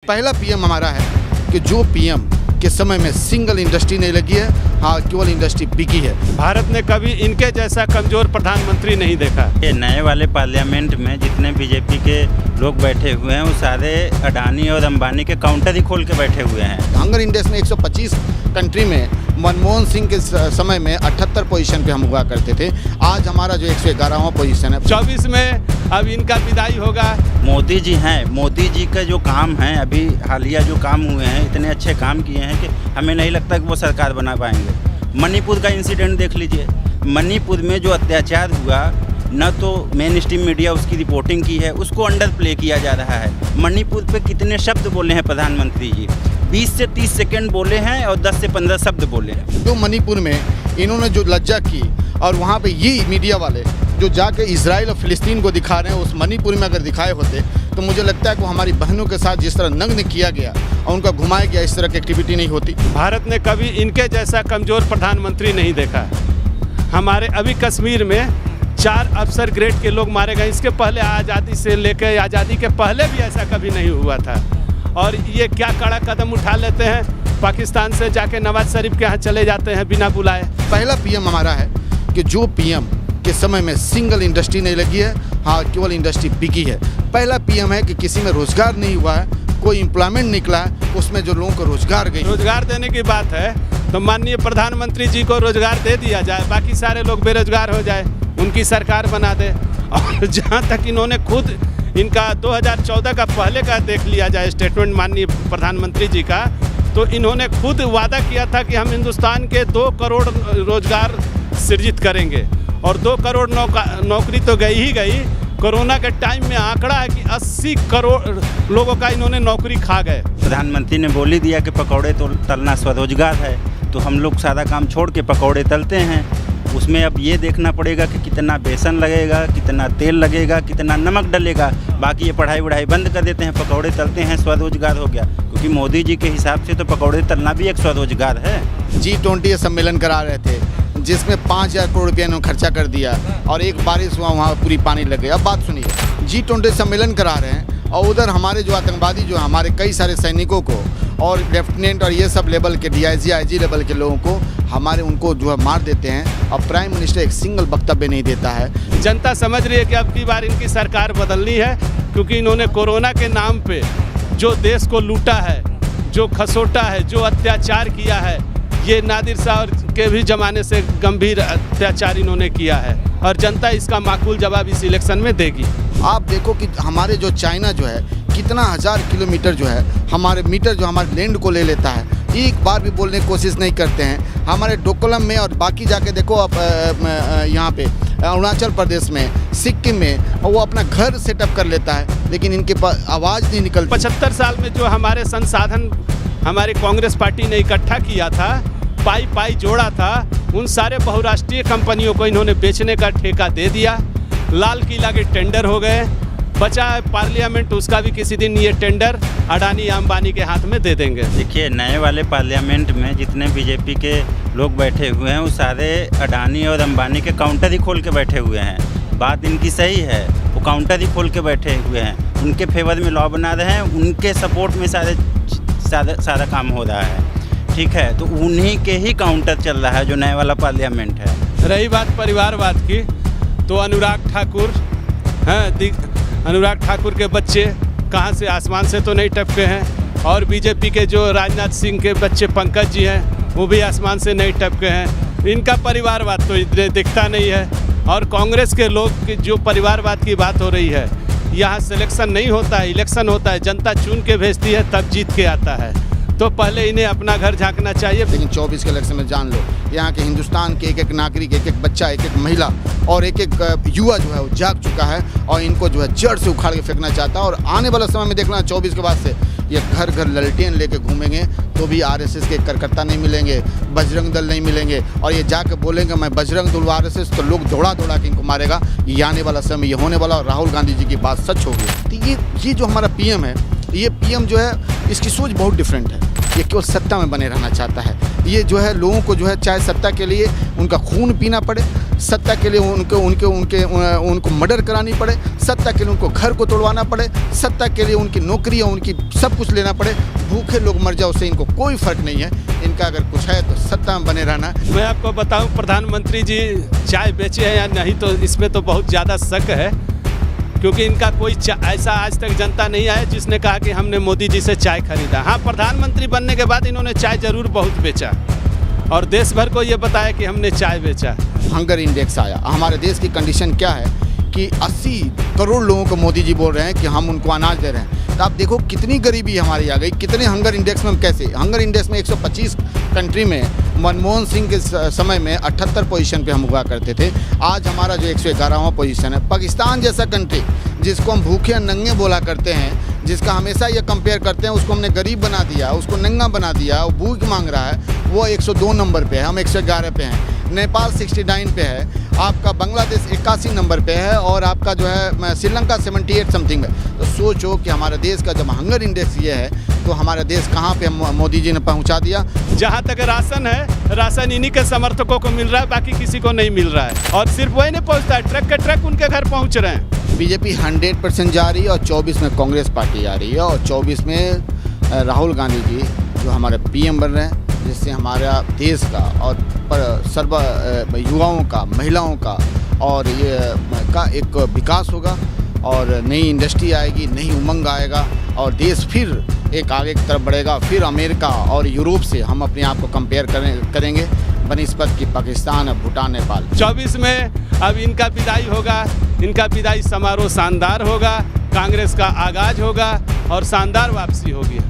पहला पीएम हमारा है कि जो पीएम के समय में सिंगल इंडस्ट्री नहीं लगी है, हाँ केवल इंडस्ट्री बिकी है। भारत ने कभी इनके जैसा कमजोर प्रधानमंत्री नहीं देखा। ये नए वाले पार्लियामेंट में जितने बीजेपी के लोग बैठे हुए हैं वो सारे अडानी और अंबानी के काउंटर ही खोल के बैठे हुए हैं। हंगर इंडेक्स में 125 कंट्री में मनमोहन सिंह के समय में 78 पोजीशन पे हम हुआ करते थे। आज हमारा जो 111वां पोजीशन है। 24 में अब इनका विदाई होगा। मोदी जी हैं, मोदी जी का जो काम है अभी हालिया जो काम हुए हैं इतने अच्छे काम किए हैं कि हमें नहीं लगता कि वो सरकार बना पाएंगे। मणिपुर का इंसिडेंट देख लीजिए, मणिपुर में जो अत्याचार हुआ न तो मेन स्ट्रीम मीडिया उसकी रिपोर्टिंग की है, उसको अंडर प्ले किया जा रहा है। मणिपुर पे कितने शब्द बोले हैं प्रधानमंत्री जी, 20 से 30 सेकंड बोले हैं और 10 से 15 शब्द बोले हैं। तो मणिपुर में इन्होंने जो लज्जा की और वहाँ पे ये मीडिया वाले जो जाके इजराइल और फिलिस्तीन को दिखा रहे हैं, उस मणिपुर में अगर दिखाए होते तो मुझे लगता है कि हमारी बहनों के साथ जिस तरह नग्न किया गया और उनका घुमाया गया, इस तरह की एक्टिविटी नहीं होती। भारत ने कभी इनके जैसा कमजोर प्रधानमंत्री नहीं देखा। हमारे अभी कश्मीर में 4 अफसर ग्रेड के लोग मारे गए। इसके पहले आज़ादी से लेकर आज़ादी के पहले भी ऐसा कभी नहीं हुआ था। और ये क्या कड़ा कदम उठा लेते हैं, पाकिस्तान से जाके नवाज शरीफ के यहाँ चले जाते हैं बिना बुलाए। पहला पीएम हमारा है कि जो पीएम के समय में सिंगल इंडस्ट्री नहीं लगी है, हाँ केवल इंडस्ट्री बिकी है। पहला पीएम है कि किसी में रोजगार नहीं हुआ है, कोई एम्प्लॉयमेंट निकला है, उसमें जो लोगों को रोजगार गई। रोजगार देने की बात है तो माननीय प्रधानमंत्री जी को रोजगार दे दिया जाए, बाकी सारे लोग बेरोजगार हो जाए, उनकी सरकार बना दे। और जहाँ तक इन्होंने खुद इनका 2014 का पहले का देख लिया जाए स्टेटमेंट माननीय प्रधानमंत्री जी का, तो इन्होंने खुद वादा किया था कि हम हिंदुस्तान के 2 करोड़ रोजगार सृजित करेंगे और 2 करोड़ नौकरी तो गई ही गई। कोरोना के टाइम में आंकड़ा है कि 80 करोड़ लोगों का इन्होंने नौकरी खा गए। प्रधानमंत्री ने बोल ही दिया कि पकौड़े तो तलना स्वरोजगार है, तो हम लोग सारा काम छोड़ के पकौड़े तलते हैं। उसमें अब ये देखना पड़ेगा कि कितना बेसन लगेगा, कितना तेल लगेगा, कितना नमक डलेगा। बाकी ये पढ़ाई वढ़ाई बंद कर देते हैं, पकौड़े तलते हैं, स्वरोजगार हो गया। क्योंकि मोदी जी के हिसाब से तो पकौड़े तलना भी एक स्वरोजगार है। G20 सम्मेलन करा रहे थे जिसमें 5,000 करोड़ रुपया इन्होंने खर्चा कर दिया और एक बारिश हुआ वहाँ पूरी पानी लग गई। अब बात सुनिए, G20 सम्मेलन करा रहे हैं और उधर हमारे जो आतंकवादी जो हमारे कई सारे सैनिकों को और लेफ्टिनेंट और ये सब लेवल के DIG IG लेवल के लोगों को हमारे उनको जो है मार देते हैं। अब प्राइम मिनिस्टर एक सिंगल वक्तव्य नहीं देता है। जनता समझ रही है कि अब की बार इनकी सरकार बदलनी है, क्योंकि इन्होंने कोरोना के नाम पे जो देश को लूटा है, जो खसोटा है, जो अत्याचार किया है, ये नादिर शाह के भी ज़माने से गंभीर अत्याचार इन्होंने किया है और जनता इसका माकूल जवाब इस इलेक्शन में देगी। आप देखो कि हमारे जो चाइना जो है कितना 1000 किलोमीटर जो है हमारे मीटर जो हमारे लैंड को ले लेता है, एक बार भी बोलने की कोशिश नहीं करते हैं। हमारे डोकलम में और बाकी जाके देखो आप यहाँ पे अरुणाचल प्रदेश में, सिक्किम में वो अपना घर सेटअप कर लेता है, लेकिन इनके पास आवाज़ नहीं निकलती। 75 साल में जो हमारे संसाधन हमारी कांग्रेस पार्टी ने इकट्ठा किया था, पाई जोड़ा था, उन सारे बहुराष्ट्रीय कंपनियों को इन्होंने बेचने का ठेका दे दिया। लाल किला के टेंडर हो गए, बचा है पार्लियामेंट, उसका भी किसी दिन ये टेंडर अडानी अंबानी के हाथ में दे देंगे। देखिए नए वाले पार्लियामेंट में जितने बीजेपी के लोग बैठे हुए हैं वो सारे अडानी और अंबानी के काउंटर ही खोल के बैठे हुए हैं। बात इनकी सही है, वो काउंटर ही खोल के बैठे हुए हैं, उनके फेवर में लॉ बना रहे हैं, उनके सपोर्ट में सारा काम हो रहा है। ठीक है, तो उन्हीं के ही काउंटर चल रहा है जो नए वाला पार्लियामेंट है। रही बात परिवारवाद की, तो अनुराग ठाकुर हैं, अनुराग ठाकुर के बच्चे कहाँ से आसमान से तो नहीं टपके हैं, और बीजेपी के जो राजनाथ सिंह के बच्चे पंकज जी हैं वो भी आसमान से नहीं टपके हैं। इनका परिवारवाद तो इधर दिखता नहीं है। और कांग्रेस के लोग की जो परिवारवाद की बात हो रही है, यहाँ सिलेक्शन नहीं होता है, इलेक्शन होता है, जनता चुन के भेजती है तब जीत के आता है। तो पहले इन्हें अपना घर झांकना चाहिए। लेकिन 24 के इलेक्शन में जान लो, यहाँ के हिंदुस्तान के एक एक नागरिक, एक एक बच्चा, एक एक महिला और एक एक युवा जो है वो जाग चुका है और इनको जो है जड़ से उखाड़ के फेंकना चाहता है। और आने वाला समय में देखना 24 के बाद से ये घर घर ललटेन लेके घूमेंगे तो भी RSS के कार्यकर्ता नहीं मिलेंगे, बजरंग दल नहीं मिलेंगे, और ये जाके बोलेंगे मैं बजरंग दल RSS, तो लोग दौड़ा के इनको मारेगा। ये आने वाला समय ये होने वाला, और राहुल गांधी जी की बात सच होगी। तो ये जो हमारा PM है, ये PM जो है इसकी सोच बहुत डिफरेंट है। ये केवल सत्ता में बने रहना चाहता है। ये जो है लोगों को जो है चाहे सत्ता के लिए उनका खून पीना पड़े, सत्ता के लिए उनको मर्डर करानी पड़े, सत्ता के लिए उनको घर को तोड़वाना पड़े, सत्ता के लिए उनकी नौकरी और उनकी सब कुछ लेना पड़े, भूखे लोग मर जाओ उससे इनको कोई फर्क नहीं है। इनका अगर कुछ है तो सत्ता में बने रहना। मैं आपको बताऊं, प्रधानमंत्री जी चाय बेचे हैं या नहीं तो इसमें तो बहुत ज़्यादा शक है, क्योंकि इनका कोई ऐसा आज तक जनता नहीं आया जिसने कहा कि हमने मोदी जी से चाय खरीदा। हाँ, प्रधानमंत्री बनने के बाद इन्होंने चाय जरूर बहुत बेचा और देश भर को ये बताया कि हमने चाय बेचा। हंगर इंडेक्स आया, हमारे देश की कंडीशन क्या है कि 80 करोड़ लोगों को मोदी जी बोल रहे हैं कि हम उनको अनाज दे रहे हैं। तो आप देखो कितनी गरीबी हमारी आ गई, कितने हंगर इंडेक्स में हम कैसे, हंगर इंडेक्स में 125 कंट्री में मनमोहन सिंह के समय में 78 पोजीशन पे हम हुआ करते थे, आज हमारा जो 111वां पोजीशन है। पाकिस्तान जैसा कंट्री जिसको हम भूखे और नंगे बोला करते हैं, जिसका हमेशा ये कंपेयर करते हैं, उसको हमने गरीब बना दिया, उसको नंगा बना दिया, वो भूख मांग रहा है, वो 102 नंबर पे है, हम 111 पे हैं। नेपाल 69 पे है, आपका बांग्लादेश 81 नंबर पे है और आपका जो है श्रीलंका 78 समथिंग है। तो सोचो कि हमारे देश का जब हंगर इंडेक्स ये है तो हमारा देश कहाँ पे मोदी जी ने पहुँचा दिया। जहाँ तक राशन है, राशन इन्हीं के समर्थकों को मिल रहा है, बाकी किसी को नहीं मिल रहा है और सिर्फ वही नहीं पहुँचता है, ट्रक के ट्रक उनके घर पहुँच रहे हैं। बीजेपी 100% जा रही है और 24 में कांग्रेस पार्टी आ रही है और 24 में राहुल गांधी जी जो हमारे पीएम बन रहे हैं, जिससे हमारा देश का और सर्व युवाओं का, महिलाओं का और ये का एक विकास होगा और नई इंडस्ट्री आएगी, नई उमंग आएगा और देश फिर एक आगे की तरफ बढ़ेगा। फिर अमेरिका और यूरोप से हम अपने आप को कंपेयर करेंगे बनिस्बत की पाकिस्तान, भूटान, नेपाल। 24 में अब इनका विदाई होगा, इनका विदाई समारोह शानदार होगा, कांग्रेस का आगाज होगा और शानदार वापसी होगी।